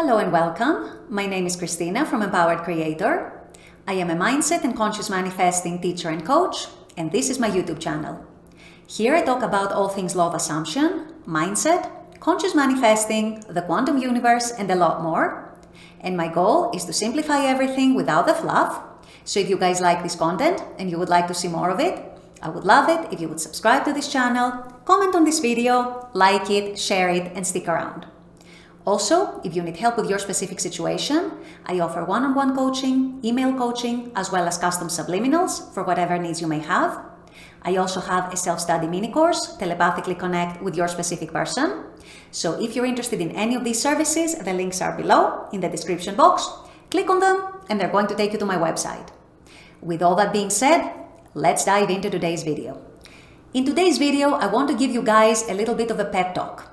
Hello and welcome. My name is Christina from Empowered Creator. I am a mindset and conscious manifesting teacher and coach, and this is my YouTube channel. Here I talk about all things law of assumption, mindset, conscious manifesting, the quantum universe, and a lot more. And my goal is to simplify everything without the fluff. So if you guys like this content and you would like to see more of it, I would love it if you would subscribe to this channel, comment on this video, like it, share it, and stick around. Also, if you need help with your specific situation, I offer one-on-one coaching, email coaching, as well as custom subliminals for whatever needs you may have. I also have a self-study mini course, Telepathically Connect with Your Specific Person. So if you're interested in any of these services, the links are below in the description box. Click on them and they're going to take you to my website. With all that being said, let's dive into today's video. In today's video, I want to give you guys a little bit of a pep talk.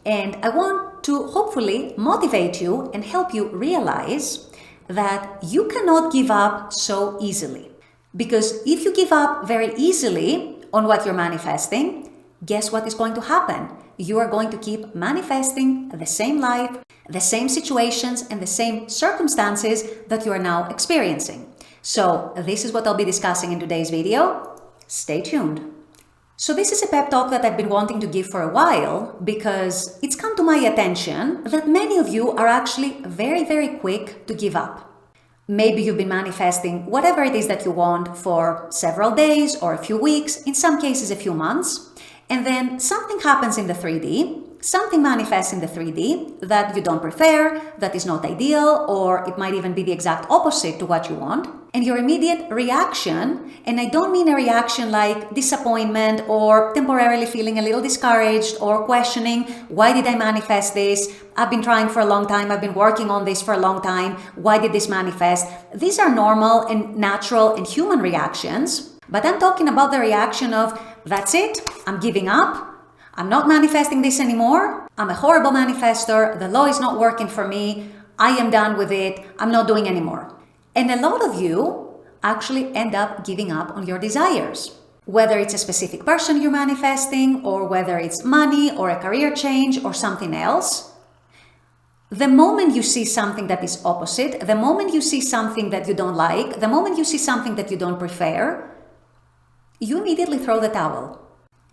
And I want to hopefully motivate you and help you realize that you cannot give up so easily. Because if you give up very easily on what you're manifesting, guess what is going to happen? You are going to keep manifesting the same life, the same situations, and the same circumstances that you are now experiencing. So this is what I'll be discussing in today's video. Stay tuned. So this is a pep talk that I've been wanting to give for a while because it's come to my attention that many of you are actually very, very quick to give up. Maybe you've been manifesting whatever it is that you want for several days or a few weeks, in some cases a few months, and then something happens in the 3D, something manifests in the 3D that you don't prefer, that is not ideal, or it might even be the exact opposite to what you want. And your immediate reaction, and I don't mean a reaction like disappointment or temporarily feeling a little discouraged or questioning, why did I manifest this? I've been trying for a long time. I've been working on this for a long time. Why did this manifest? These are normal and natural and human reactions. But I'm talking about the reaction of, that's it, I'm giving up. I'm not manifesting this anymore. I'm a horrible manifestor. The law is not working for me. I am done with it. I'm not doing anymore. And a lot of you actually end up giving up on your desires. Whether it's a specific person you're manifesting, or whether it's money or a career change or something else. The moment you see something that is opposite, the moment you see something that you don't like, the moment you see something that you don't prefer, you immediately throw the towel.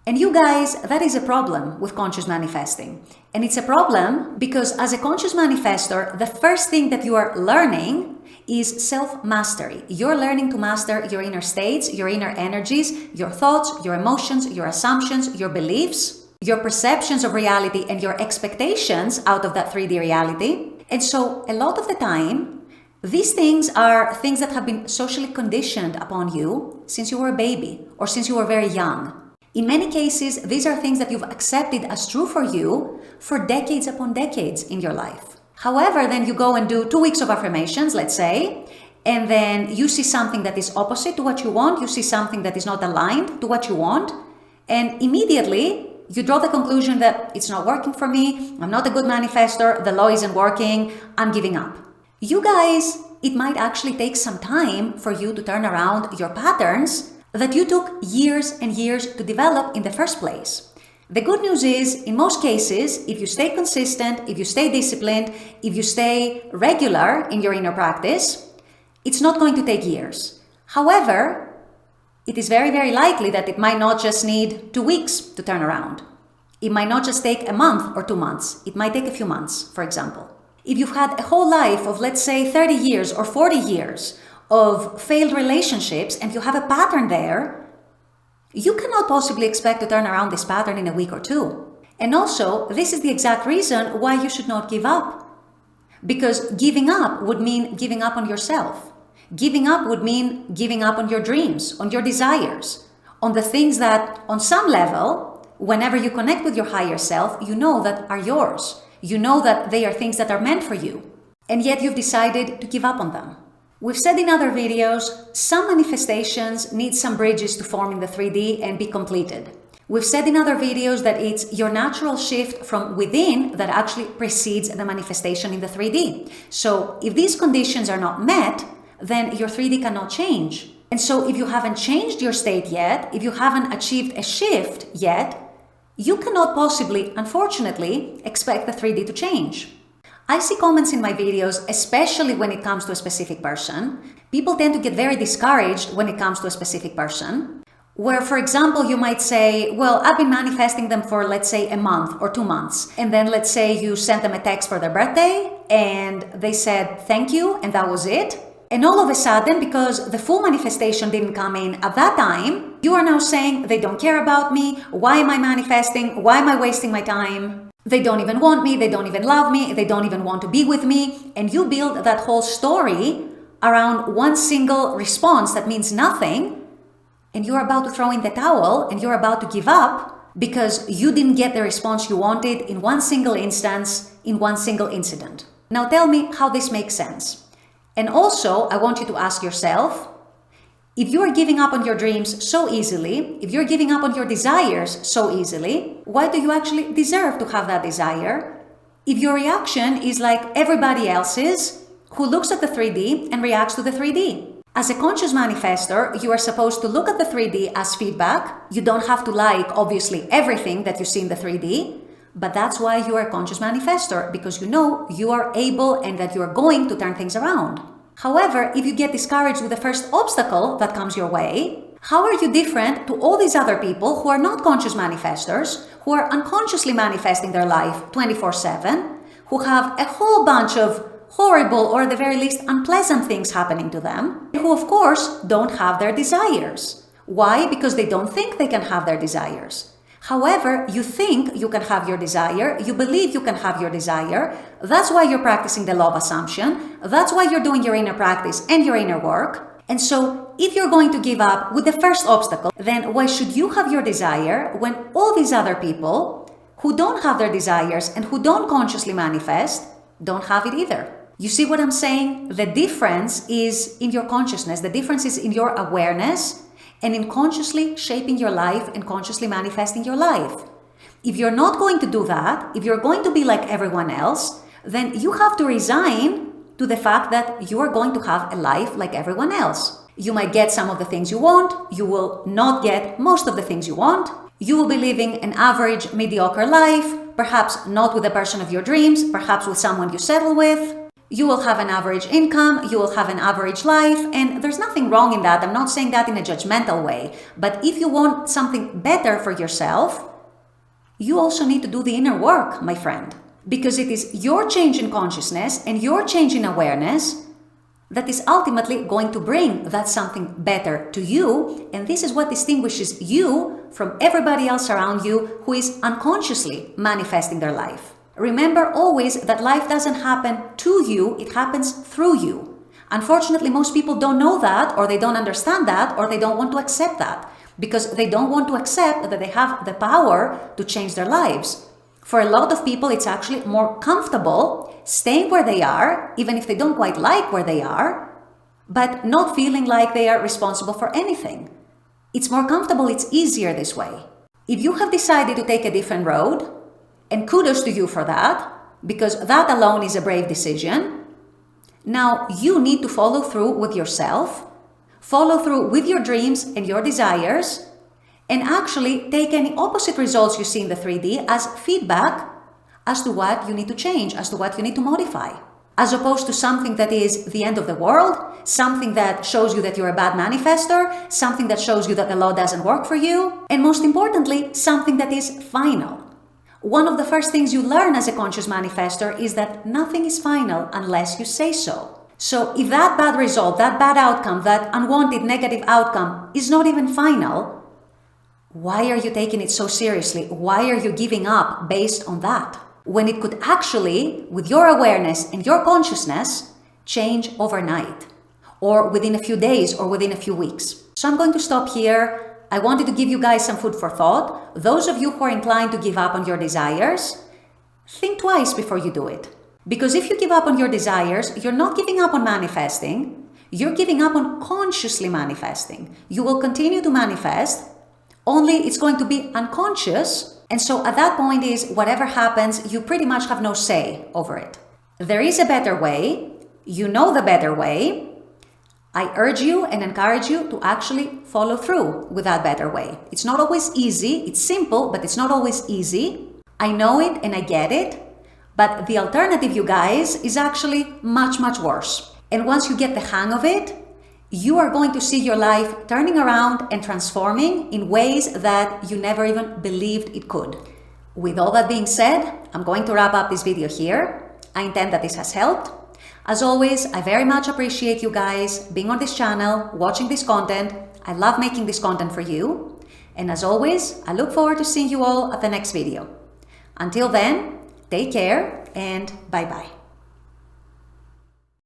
And you guys, that is a problem with conscious manifesting. And it's a problem because as a conscious manifestor, the first thing that you are learning is self-mastery. You're learning to master your inner states, your inner energies, your thoughts, your emotions, your assumptions, your beliefs, your perceptions of reality, and your expectations out of that 3D reality. And so a lot of the time, these things are things that have been socially conditioned upon you since you were a baby or since you were very young. In many cases, these are things that you've accepted as true for you for decades upon decades in your life. However, then you go and do 2 weeks of affirmations, let's say, and then you see something that is opposite to what you want, you see something that is not aligned to what you want, and immediately you draw the conclusion that it's not working for me, I'm not a good manifestor, the law isn't working, I'm giving up. You guys, it might actually take some time for you to turn around your patterns that you took years and years to develop in the first place. The good news is, in most cases, if you stay consistent, if you stay disciplined, if you stay regular in your inner practice, it's not going to take years. However, it is very, very likely that it might not just need 2 weeks to turn around. It might not just take a month or 2 months. It might take a few months, for example. If you've had a whole life of, let's say, 30 years or 40 years of failed relationships and you have a pattern there, you cannot possibly expect to turn around this pattern in a week or two. And also, this is the exact reason why you should not give up. Because giving up would mean giving up on yourself. Giving up would mean giving up on your dreams, on your desires, on the things that, on some level, whenever you connect with your higher self, you know that are yours. You know that they are things that are meant for you. And yet you've decided to give up on them. We've said in other videos, some manifestations need some bridges to form in the 3D and be completed. We've said in other videos that it's your natural shift from within that actually precedes the manifestation in the 3D. So if these conditions are not met, then your 3D cannot change. And so if you haven't changed your state yet, if you haven't achieved a shift yet, you cannot possibly, unfortunately, expect the 3D to change. I see comments in my videos, especially when it comes to a specific person. People tend to get very discouraged when it comes to a specific person, where, for example, you might say, well, I've been manifesting them for, let's say, a month or 2 months. And then let's say you sent them a text for their birthday and they said, thank you, and that was it. And all of a sudden, because the full manifestation didn't come in at that time, you are now saying, they don't care about me. Why am I manifesting? Why am I wasting my time? They don't even want me. They don't even love me. They don't even want to be with me. And you build that whole story around one single response that means nothing. And you're about to throw in the towel and you're about to give up because you didn't get the response you wanted in one single instance, in one single incident. Now tell me how this makes sense. And also, I want you to ask yourself, if you are giving up on your dreams so easily, if you're giving up on your desires so easily, why do you actually deserve to have that desire? If your reaction is like everybody else's, who looks at the 3D and reacts to the 3D. As a conscious manifestor, you are supposed to look at the 3D as feedback. You don't have to like, obviously, everything that you see in the 3D. But that's why you are a conscious manifestor, because you know you are able and that you are going to turn things around. However, if you get discouraged with the first obstacle that comes your way, how are you different to all these other people who are not conscious manifestors, who are unconsciously manifesting their life 24/7, who have a whole bunch of horrible or at the very least unpleasant things happening to them, who of course don't have their desires? Why? Because they don't think they can have their desires. However, you think you can have your desire, you believe you can have your desire, that's why you're practicing the law of assumption, that's why you're doing your inner practice and your inner work. And so, if you're going to give up with the first obstacle, then why should you have your desire when all these other people who don't have their desires and who don't consciously manifest don't have it either? You see what I'm saying? The difference is in your consciousness, the difference is in your awareness, and in consciously shaping your life and consciously manifesting your life. If you're not going to do that, if you're going to be like everyone else, then you have to resign to the fact that you are going to have a life like everyone else. You might get some of the things you want, you will not get most of the things you want, you will be living an average, mediocre life, perhaps not with the person of your dreams, perhaps with someone you settle with. You will have an average income, you will have an average life, and there's nothing wrong in that. I'm not saying that in a judgmental way. But if you want something better for yourself, you also need to do the inner work, my friend. Because it is your change in consciousness and your change in awareness that is ultimately going to bring that something better to you. And this is what distinguishes you from everybody else around you who is unconsciously manifesting their life. Remember always that life doesn't happen to you, it happens through you. Unfortunately, most people don't know that, or they don't understand that, or they don't want to accept that, because they don't want to accept that they have the power to change their lives. For a lot of people, it's actually more comfortable staying where they are, even if they don't quite like where they are, but not feeling like they are responsible for anything. It's more comfortable, it's easier this way. If you have decided to take a different road, and kudos to you for that, because that alone is a brave decision. Now you need to follow through with yourself, follow through with your dreams and your desires, and actually take any opposite results you see in the 3D as feedback as to what you need to change, as to what you need to modify. As opposed to something that is the end of the world, something that shows you that you're a bad manifestor, something that shows you that the law doesn't work for you, and most importantly, something that is final. One of the first things you learn as a conscious manifestor is that nothing is final unless you say so. So if that bad result, that bad outcome, that unwanted negative outcome is not even final, why are you taking it so seriously? Why are you giving up based on that? When it could actually, with your awareness and your consciousness, change overnight, or within a few days, or within a few weeks. So I'm going to stop here. I wanted to give you guys some food for thought. Those of you who are inclined to give up on your desires, think twice before you do it. Because if you give up on your desires, you're not giving up on manifesting, you're giving up on consciously manifesting. You will continue to manifest, only it's going to be unconscious. And so at that point is whatever happens, you pretty much have no say over it. There is a better way. You know the better way. I urge you and encourage you to actually follow through with that better way. It's not always easy. It's simple, but it's not always easy. I know it and I get it. But the alternative, you guys, is actually much, much worse. And once you get the hang of it, you are going to see your life turning around and transforming in ways that you never even believed it could. With all that being said, I'm going to wrap up this video here. I intend that this has helped. As always, I very much appreciate you guys being on this channel, watching this content. I love making this content for you. And as always, I look forward to seeing you all at the next video. Until then, take care and bye-bye.